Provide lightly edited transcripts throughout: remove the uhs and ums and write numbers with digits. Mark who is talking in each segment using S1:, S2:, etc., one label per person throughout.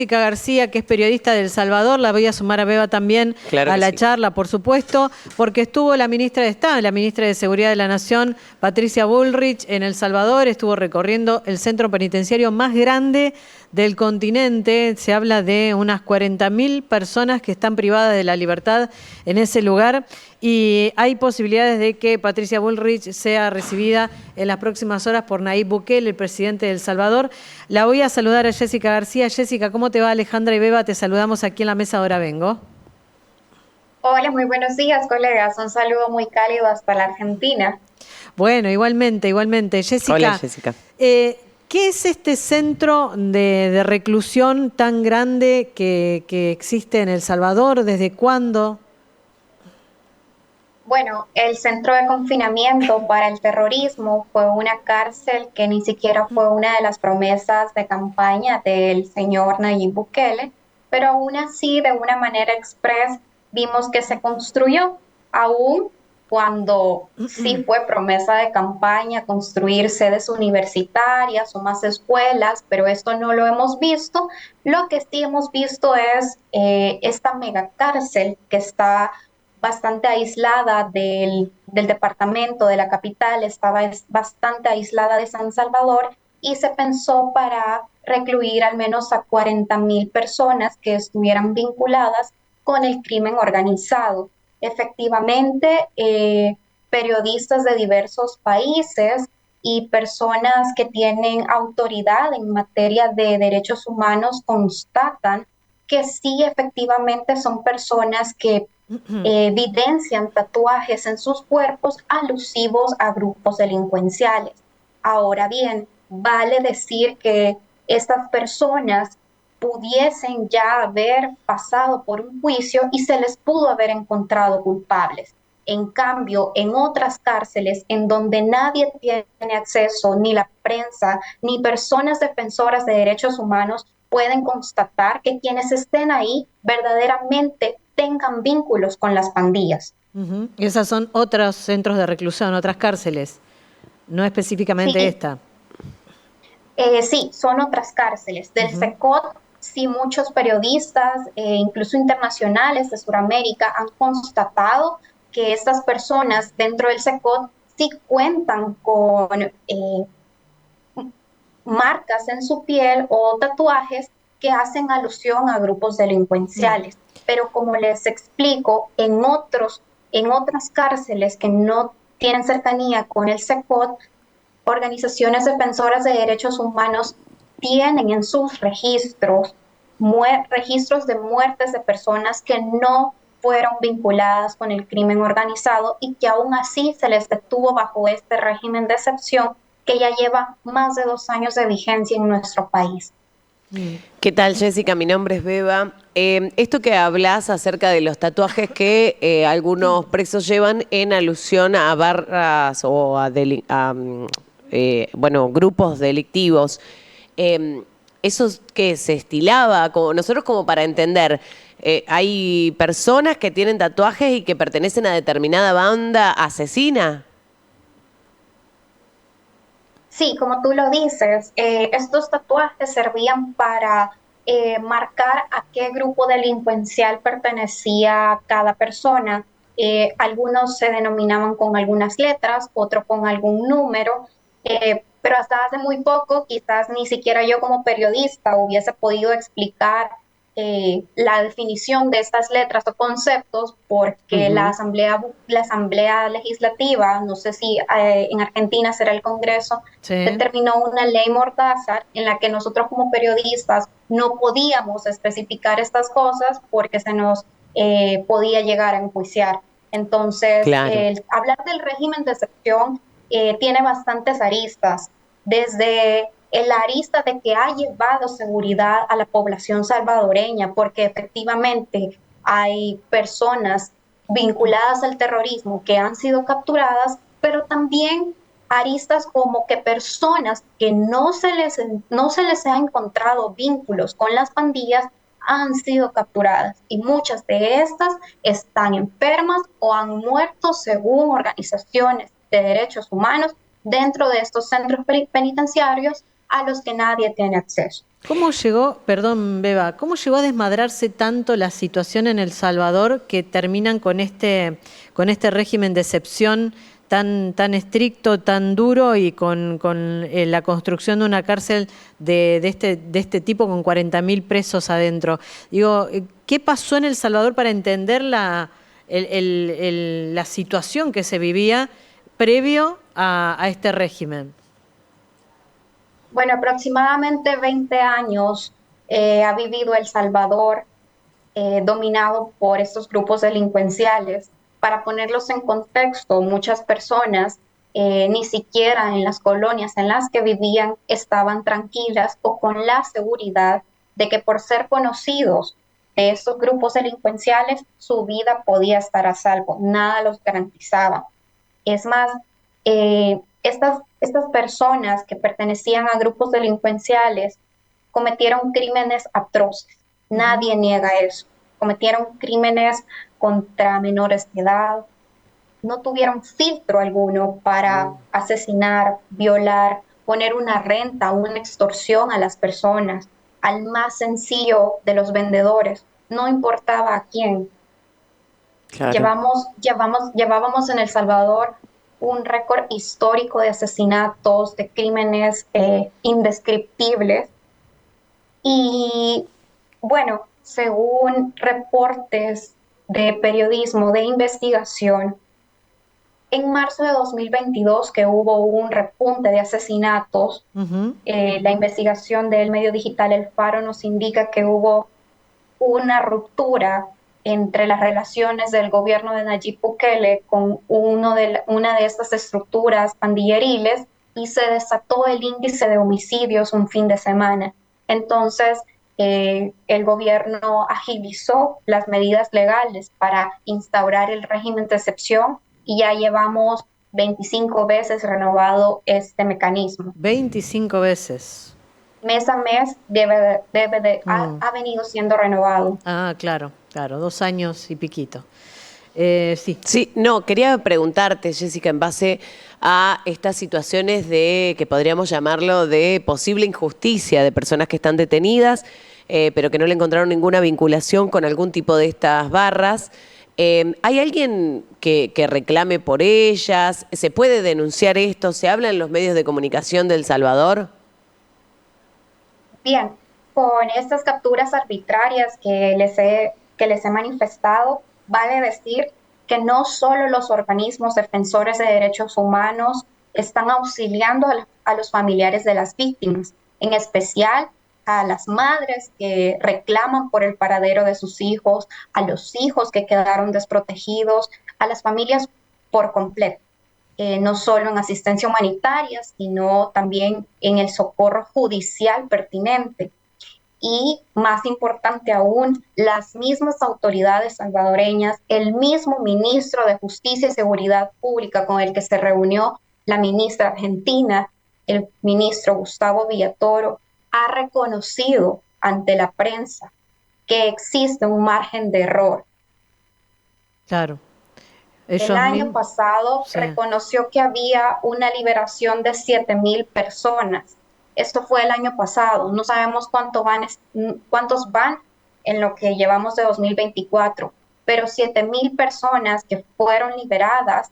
S1: Jessica García, que es periodista de El Salvador, la voy a sumar a Beba también
S2: Claro
S1: a
S2: que
S1: la
S2: sí.
S1: charla, por supuesto, porque estuvo la ministra de Estado, la ministra de Seguridad de la Nación, Patricia Bullrich, en El Salvador, estuvo recorriendo el centro penitenciario más grande del continente. Se habla de unas 40.000 personas que están privadas de la libertad en ese lugar y hay posibilidades de que Patricia Bullrich sea recibida en las próximas horas por Nayib Bukele, el presidente de El Salvador. La voy a saludar a Jessica García. Jessica, ¿cómo te va? Alejandra y Beba, te saludamos aquí en la mesa Ahora Vengo.
S3: Hola, muy buenos días, colegas. Un saludo muy cálido hasta la Argentina.
S1: Bueno, igualmente, igualmente.
S2: Hola,
S1: Jessica,
S2: Jessica.
S1: ¿qué es este centro de reclusión tan grande que existe en El Salvador? ¿Desde cuándo?
S3: Bueno, el centro de confinamiento para el terrorismo fue una cárcel que ni siquiera fue una de las promesas de campaña del señor Nayib Bukele, pero aún así, de una manera express, vimos que se construyó, aún cuando sí fue promesa de campaña construir sedes universitarias o más escuelas, pero esto no lo hemos visto. Lo que sí hemos visto es esta megacárcel que está bastante aislada del departamento, de la capital, estaba bastante aislada de San Salvador y se pensó para recluir al menos a 40.000 personas que estuvieran vinculadas con el crimen organizado. Efectivamente, periodistas de diversos países y personas que tienen autoridad en materia de derechos humanos constatan que sí, efectivamente son personas que evidencian tatuajes en sus cuerpos alusivos a grupos delincuenciales. Ahora bien, vale decir que estas personas pudiesen ya haber pasado por un juicio y se les pudo haber encontrado culpables. En cambio, en otras cárceles en donde nadie tiene acceso, ni la prensa, ni personas defensoras de derechos humanos, pueden constatar que quienes estén ahí verdaderamente tengan vínculos con las pandillas.
S1: Esas son otros centros de reclusión, otras cárceles, no específicamente
S3: Sí,
S1: esta.
S3: sí, son otras cárceles. Del SECOT, sí, muchos periodistas, incluso internacionales de Sudamérica, han constatado que estas personas dentro del SECOT sí cuentan con marcas en su piel o tatuajes que hacen alusión a grupos delincuenciales. Pero como les explico, en otras cárceles que no tienen cercanía con el SECOT, organizaciones defensoras de derechos humanos tienen en sus registros registros de muertes de personas que no fueron vinculadas con el crimen organizado y que aún así se les detuvo bajo este régimen de excepción que ya lleva más de 2 años de vigencia en nuestro país.
S2: ¿Qué tal, Jessica? Mi nombre es Beba. Esto que hablas acerca de los tatuajes que algunos presos llevan en alusión a barras o a, bueno, grupos delictivos. ¿Eso que se estilaba? Como, nosotros como para entender, ¿hay personas que tienen tatuajes y que pertenecen a determinada banda asesina?
S3: Sí, como tú lo dices, estos tatuajes servían para marcar a qué grupo delincuencial pertenecía cada persona. Algunos se denominaban con algunas letras, otros con algún número, pero hasta hace muy poco, quizás ni siquiera yo como periodista hubiese podido explicar la definición de estas letras o conceptos porque la asamblea legislativa, no sé si en Argentina será el Congreso,
S1: Sí.
S3: determinó una ley mordaza en la que nosotros como periodistas no podíamos especificar estas cosas porque se nos podía llegar a enjuiciar. Entonces,
S2: Claro.
S3: hablar del régimen de excepción tiene bastantes aristas, desde el arista de que ha llevado seguridad a la población salvadoreña, porque efectivamente hay personas vinculadas al terrorismo que han sido capturadas, pero también aristas como que personas que no se les ha encontrado vínculos con las pandillas han sido capturadas y muchas de estas están enfermas o han muerto según organizaciones de derechos humanos dentro de estos centros penitenciarios a los que nadie tiene acceso.
S1: ¿Cómo llegó, perdón, Beba, cómo llegó a desmadrarse tanto la situación en El Salvador que terminan con este régimen de excepción tan estricto, tan duro y con la construcción de una cárcel de este tipo con 40.000 presos adentro? Digo, ¿qué pasó en El Salvador para entender la situación que se vivía previo a este régimen?
S3: Bueno, aproximadamente 20 años ha vivido El Salvador dominado por estos grupos delincuenciales. Para ponerlos en contexto, muchas personas ni siquiera en las colonias en las que vivían estaban tranquilas o con la seguridad de que por ser conocidos de estos grupos delincuenciales, su vida podía estar a salvo. Nada los garantizaba. Es más, estas personas que pertenecían a grupos delincuenciales cometieron crímenes atroces.
S1: Ujú.
S3: Nadie niega eso. Cometieron crímenes contra menores de edad, no tuvieron filtro alguno para asesinar, violar, poner una renta, una extorsión a las personas, al más sencillo de los vendedores, no importaba a quién.
S2: Claro.
S3: Llevábamos en El Salvador un récord histórico de asesinatos, de crímenes indescriptibles. Y bueno, según reportes de periodismo, de investigación, en marzo de 2022, que hubo un repunte de asesinatos,
S1: Ujú.
S3: la investigación del medio digital El Faro nos indica que hubo una ruptura entre las relaciones del gobierno de Nayib Bukele con una de estas estructuras pandilleriles y se desató el índice de homicidios un fin de semana. Entonces, el gobierno agilizó las medidas legales para instaurar el régimen de excepción y ya llevamos 25 veces renovado este mecanismo.
S1: 25 veces.
S3: Mes a mes
S1: Mm.
S3: ha venido siendo renovado.
S1: Ah, claro, claro, 2 años y piquito. Sí.
S2: Sí, no, quería preguntarte, Jessica, en base a estas situaciones de, que podríamos llamarlo, de posible injusticia de personas que están detenidas, pero que no le encontraron ninguna vinculación con algún tipo de estas barras. ¿Hay alguien que reclame por ellas? ¿Se puede denunciar esto? ¿Se habla en los medios de comunicación de El Salvador?
S3: Bien, con estas capturas arbitrarias que les he manifestado, vale decir que no solo los organismos defensores de derechos humanos están auxiliando a los familiares de las víctimas, en especial a las madres que reclaman por el paradero de sus hijos, a los hijos que quedaron desprotegidos, a las familias por completo. No solo en asistencia humanitaria, sino también en el socorro judicial pertinente. Y más importante aún, las mismas autoridades salvadoreñas, el mismo ministro de Justicia y Seguridad Pública con el que se reunió la ministra argentina, el ministro Gustavo Villatoro, ha reconocido ante la prensa que existe un margen de error.
S1: Claro.
S3: El
S1: Ellos
S3: año
S1: mismos.
S3: pasado
S1: Sí.
S3: reconoció que había una liberación de 7.000 personas. Esto fue el año pasado. No sabemos cuántos van en lo que llevamos de 2024, pero 7.000 personas que fueron liberadas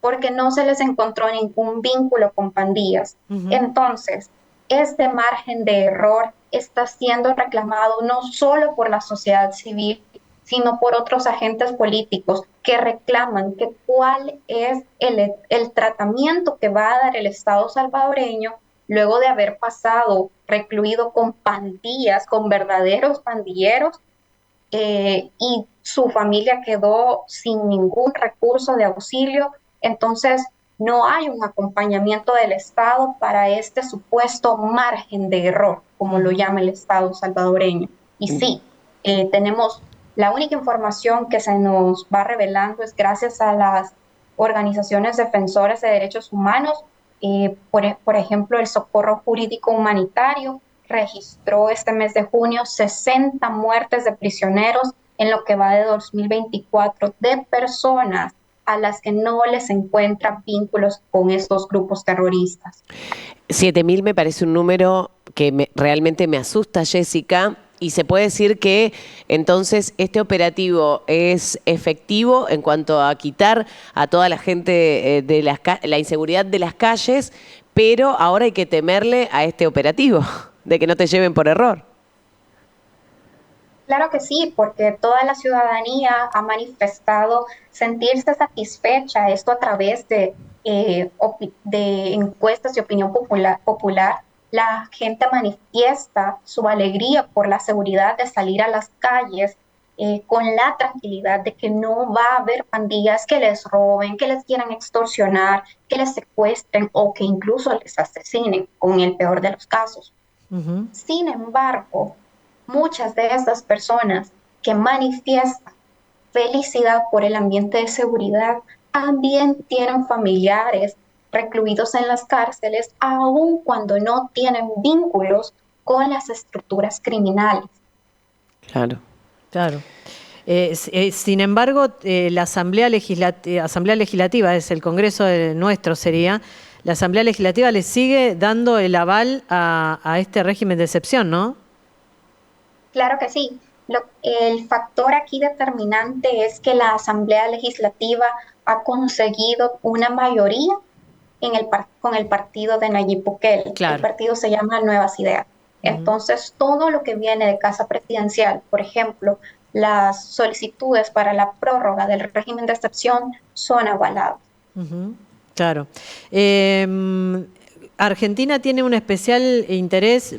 S3: porque no se les encontró ningún vínculo con pandillas.
S1: Ujú.
S3: Entonces, este margen de error está siendo reclamado no solo por la sociedad civil, sino por otros agentes políticos que reclaman que cuál es el tratamiento que va a dar el Estado salvadoreño luego de haber pasado recluido con pandillas, con verdaderos pandilleros, y su familia quedó sin ningún recurso de auxilio. Entonces, no hay un acompañamiento del Estado para este supuesto margen de error, como lo llama el Estado salvadoreño. Y sí, tenemos la única información que se nos va revelando es gracias a las organizaciones defensoras de derechos humanos, por ejemplo, el Socorro Jurídico Humanitario registró este mes de junio 60 muertes de prisioneros en lo que va de 2024 de personas a las que no les encuentran vínculos con estos grupos terroristas.
S2: 7.000 me parece un número realmente me asusta, Jessica. Y se puede decir que entonces este operativo es efectivo en cuanto a quitar a toda la gente de la inseguridad de las calles, pero ahora hay que temerle a este operativo, de que no te lleven por error.
S3: Claro que sí, porque toda la ciudadanía ha manifestado sentirse satisfecha, esto a través de encuestas de opinión popular. La gente manifiesta su alegría por la seguridad de salir a las calles con la tranquilidad de que no va a haber pandillas que les roben, que les quieran extorsionar, que les secuestren o que incluso les asesinen, con el peor de los casos.
S1: Ujú.
S3: Sin embargo, muchas de estas personas que manifiestan felicidad por el ambiente de seguridad también tienen familiares recluidos en las cárceles, aun cuando no tienen vínculos con las estructuras criminales.
S2: Claro.
S1: Claro. Sin embargo, la Asamblea Legislativa, es el Congreso nuestro sería, la Asamblea Legislativa le sigue dando el aval a este régimen de excepción, ¿no?
S3: Claro que sí. El factor aquí determinante es que la Asamblea Legislativa ha conseguido una mayoría con el partido de Nayib Bukele. El
S1: Claro.
S3: partido se llama Nuevas Ideas.
S1: Ujú,
S3: Entonces, todo lo que viene de Casa Presidencial, por ejemplo, las solicitudes para la prórroga del régimen de excepción son avaladas.
S1: ujú, claro. Argentina tiene un especial interés,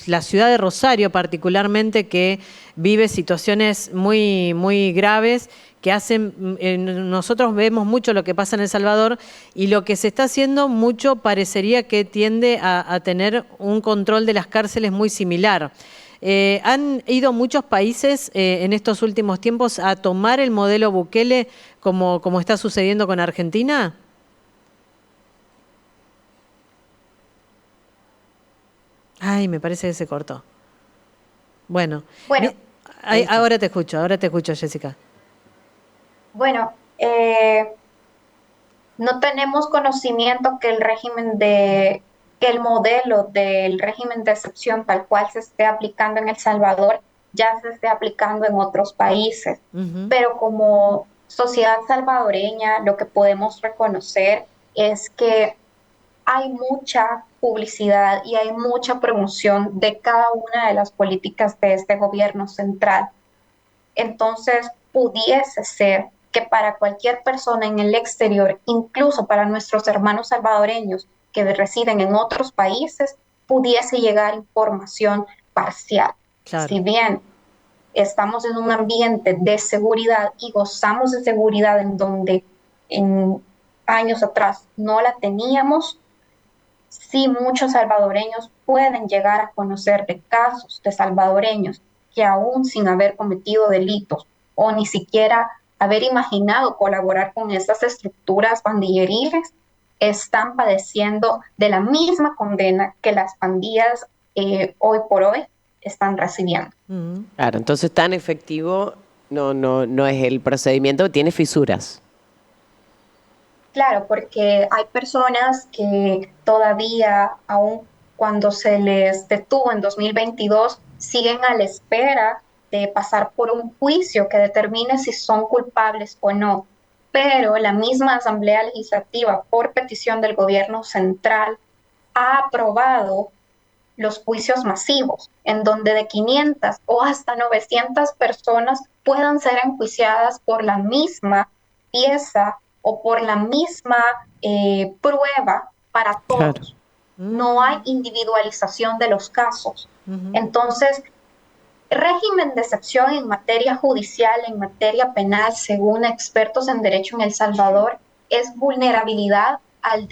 S1: la ciudad de Rosario particularmente, que vive situaciones muy, muy graves que hacen, nosotros vemos mucho lo que pasa en El Salvador y lo que se está haciendo mucho parecería que tiende a tener un control de las cárceles muy similar. ¿Han ido muchos países en estos últimos tiempos a tomar el modelo Bukele como está sucediendo con Argentina? Ay, me parece que se cortó. Bueno,
S3: Bueno,
S2: Ahí está.
S1: ahora te escucho, Jessica.
S3: bueno, no tenemos conocimiento que que el modelo del régimen de excepción tal cual se esté aplicando en El Salvador ya se esté aplicando en otros países.
S1: Ujú,
S3: Pero como sociedad salvadoreña, lo que podemos reconocer es que hay mucha publicidad y hay mucha promoción de cada una de las políticas de este gobierno central. Entonces, pudiese ser que para cualquier persona en el exterior, incluso para nuestros hermanos salvadoreños que residen en otros países, pudiese llegar información parcial.
S1: claro.
S3: Si bien estamos en un ambiente de seguridad y gozamos de seguridad en donde en años atrás no la teníamos, sí muchos salvadoreños pueden llegar a conocer de casos de salvadoreños que aún sin haber cometido delitos o ni siquiera haber imaginado colaborar con estas estructuras pandilleriles, están padeciendo de la misma condena que las pandillas hoy por hoy están recibiendo.
S1: Ujú,
S2: Claro, entonces tan efectivo no es el procedimiento, tiene fisuras.
S3: Claro, porque hay personas que todavía, aun cuando se les detuvo en 2022, siguen a la espera de pasar por un juicio que determine si son culpables o no. Pero la misma Asamblea Legislativa, por petición del gobierno central, ha aprobado los juicios masivos, en donde de 500 o hasta 900 personas puedan ser enjuiciadas por la misma pieza o por la misma prueba para
S2: Claro.
S3: todos. No hay
S1: mm,
S3: individualización de los casos.
S1: ujú,
S3: Entonces, régimen de excepción en materia judicial, en materia penal, según expertos en derecho en El Salvador, es vulnerabilidad al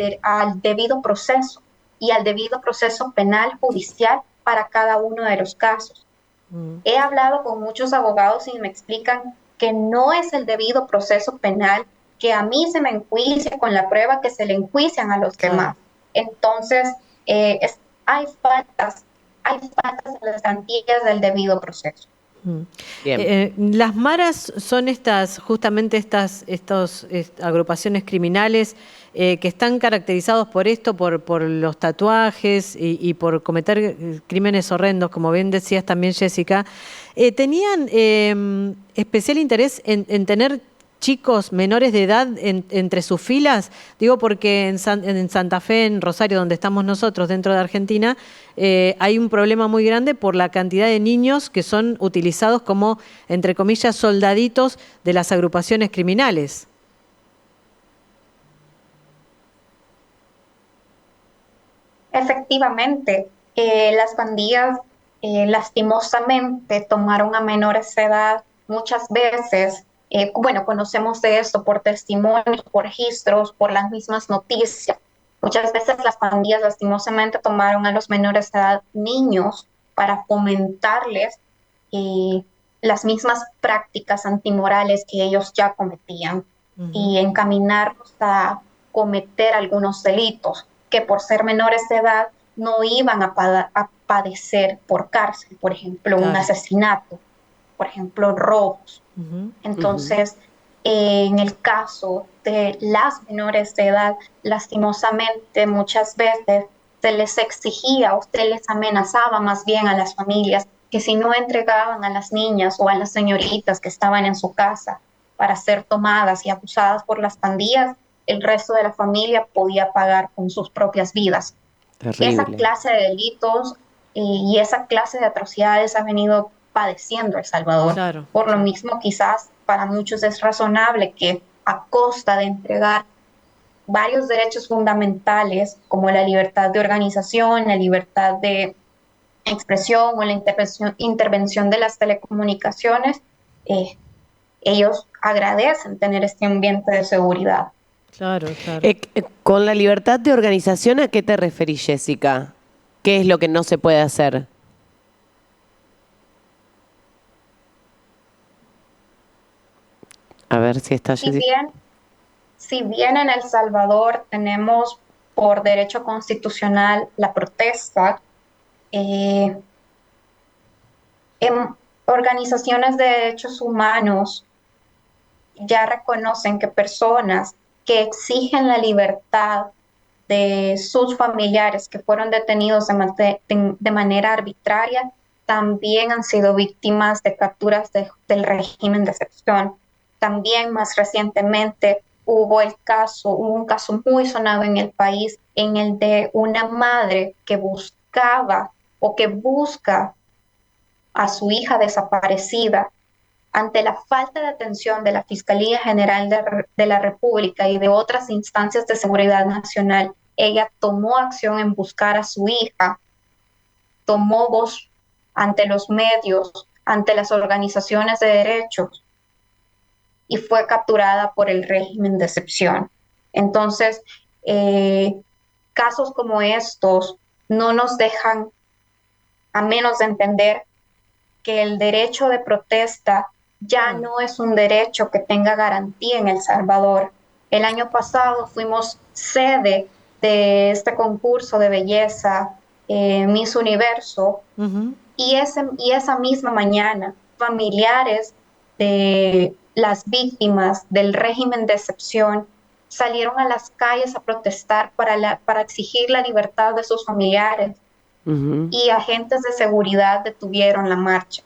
S3: debido proceso y al debido proceso penal judicial para cada uno de los casos.
S1: mm,
S3: He hablado con muchos abogados y me explican que no es el debido proceso penal que a mí se me enjuicia con la prueba que se le enjuician a los
S1: claro.
S3: demás. Entonces, hay faltas en las garantías del debido proceso.
S2: Bien.
S1: Las maras son justamente estas agrupaciones criminales que están caracterizados por esto, por los tatuajes y por cometer crímenes horrendos, como bien decías también, Jessica. ¿Tenían especial interés en tener chicos menores de edad entre sus filas? Digo porque en Santa Fe, en Rosario, donde estamos nosotros, dentro de Argentina, hay un problema muy grande por la cantidad de niños que son utilizados como, entre comillas, soldaditos de las agrupaciones criminales.
S3: Efectivamente, las pandillas lastimosamente tomaron a menores de edad muchas veces. Bueno, conocemos de esto por testimonios, por registros, por las mismas noticias. Muchas veces las pandillas lastimosamente tomaron a los menores de edad niños para fomentarles eh, las mismas prácticas antimorales que ellos ya cometían y encaminarlos a cometer algunos delitos que por ser menores de edad no iban a padecer por cárcel, por ejemplo, un
S1: Claro.
S3: asesinato, por ejemplo, robos.
S2: Ujú.
S3: Entonces, en el caso de las menores de edad, lastimosamente muchas veces se les exigía o se les amenazaba más bien a las familias que si no entregaban a las niñas o a las señoritas que estaban en su casa para ser tomadas y abusadas por las pandillas, el resto de la familia podía pagar con sus propias vidas. Esa
S2: Terrible.
S3: clase de delitos y esa clase de atrocidades ha venido padeciendo El Salvador.
S1: Claro,
S3: Por lo
S1: claro.
S3: mismo, quizás para muchos es razonable que a costa de entregar varios derechos fundamentales como la libertad de organización, la libertad de expresión o la intervención de las telecomunicaciones, eh, ellos agradecen tener este ambiente de seguridad.
S1: Claro, claro.
S2: Con la libertad de organización, ¿a qué te referís, Jessica? ¿Qué es lo que no se puede hacer? A ver si está
S3: Si
S2: Jessica.
S3: bien Si bien en El Salvador tenemos por derecho constitucional la protesta, eh, en organizaciones de derechos humanos ya reconocen que personas que exigen la libertad de sus familiares que fueron detenidos de manera arbitraria también han sido víctimas de capturas del régimen de excepción. También más recientemente hubo un caso muy sonado en el país en el de una madre que buscaba o que busca a su hija desaparecida ante la falta de atención de la Fiscalía General de la República y de otras instancias de seguridad nacional. Ella tomó acción en buscar a su hija, tomó voz ante los medios, ante las organizaciones de derechos y fue capturada por el régimen de excepción. Entonces, eh, casos como estos no nos dejan a menos de entender que el derecho de protesta ya
S1: Claro.
S3: no es un derecho que tenga garantía en El Salvador. El año pasado fuimos sede de este concurso de belleza Miss Universo
S1: Ujú.
S3: y esa misma mañana familiares de las víctimas del régimen de excepción salieron a las calles a protestar para exigir la libertad de sus familiares
S2: Ujú.
S3: y agentes de seguridad detuvieron la marcha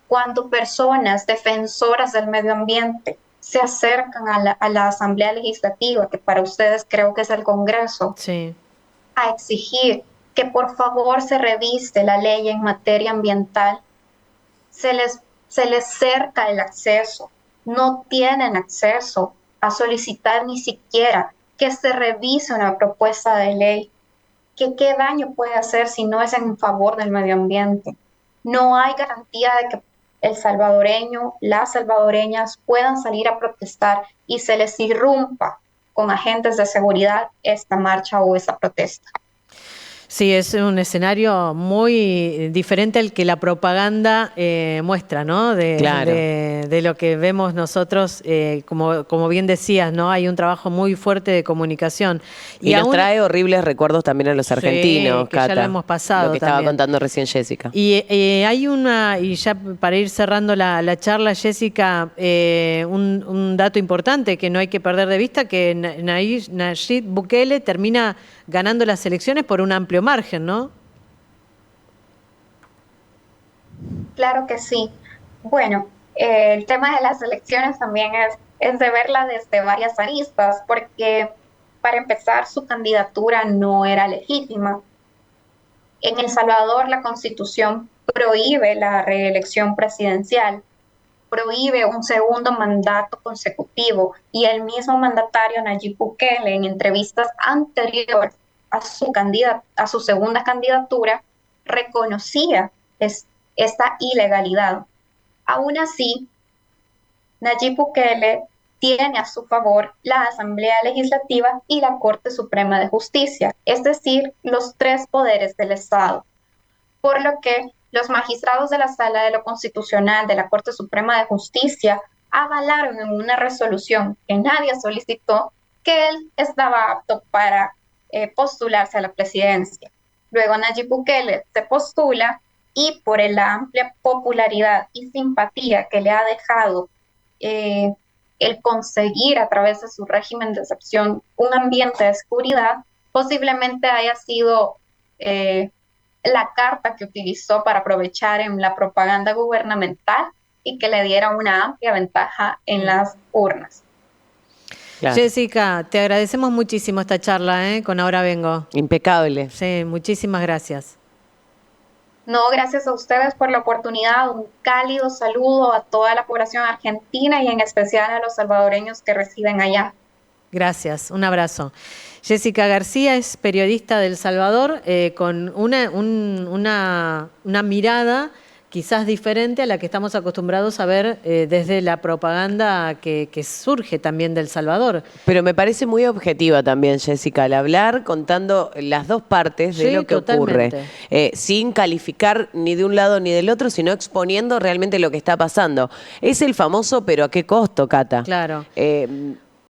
S3: cuando personas defensoras del medio ambiente se acercan a la Asamblea Legislativa, que para ustedes creo que es el Congreso,
S1: Sí.
S3: a exigir que por favor se revise la ley en materia ambiental, se les, se les cerca el acceso, no tienen acceso a solicitar ni siquiera que se revise una propuesta de ley, que qué daño puede hacer si no es en favor del medio ambiente. No hay garantía de que el salvadoreño, las salvadoreñas puedan salir a protestar y se les irrumpa con agentes de seguridad esta marcha o esta protesta.
S1: Sí, es un escenario muy diferente al que la propaganda muestra, ¿no?
S2: Claro.
S1: De lo que vemos nosotros, como bien decías, ¿no? Hay un trabajo muy fuerte de comunicación.
S2: Y nos
S1: aún,
S2: trae horribles recuerdos también a los argentinos,
S1: que ya lo
S2: Cata.
S1: hemos pasado
S2: Lo que estaba
S1: también.
S2: contando recién Jessica.
S1: Y y ya para ir cerrando la charla, Jessica, un dato importante que no hay que perder de vista, que Nayib Bukele termina ganando las elecciones por un amplio margen, ¿no?
S3: Claro que sí. Bueno, el tema de las elecciones también es de verla desde varias aristas, porque para empezar, su candidatura no era legítima. En El Salvador, la Constitución prohíbe la reelección presidencial, prohíbe un segundo mandato consecutivo y el mismo mandatario Nayib Bukele en entrevistas anteriores a su segunda candidatura reconocía esta ilegalidad. Aún así, Nayib Bukele tiene a su favor la Asamblea Legislativa y la Corte Suprema de Justicia, es decir, los tres poderes del Estado, por lo que los magistrados de la Sala de lo Constitucional de la Corte Suprema de Justicia avalaron en una resolución que nadie solicitó que él estaba apto para postularse a la presidencia. Luego Nayib Bukele se postula y por la amplia popularidad y simpatía que le ha dejado eh, el conseguir a través de su régimen de excepción un ambiente de seguridad, posiblemente haya sido la carta que utilizó para aprovechar en la propaganda gubernamental y que le diera una amplia ventaja en las urnas.
S2: Claro.
S1: Jessica, te agradecemos muchísimo esta charla, con Ahora Vengo.
S2: Impecable.
S1: Sí, muchísimas gracias.
S3: No, gracias a ustedes por la oportunidad. Un cálido saludo a toda la población argentina y en especial a los salvadoreños que residen allá.
S1: Gracias, un abrazo. Jessica García es periodista de El Salvador con una mirada quizás diferente a la que estamos acostumbrados a ver desde la propaganda que surge también de El Salvador.
S2: Pero me parece muy objetiva también, Jessica, al hablar, contando las dos partes de
S1: Sí,
S2: lo que
S1: totalmente.
S2: ocurre, sin calificar ni de un lado ni del otro, sino exponiendo realmente lo que está pasando. Es el famoso, pero ¿a qué costo, Cata?
S1: Claro.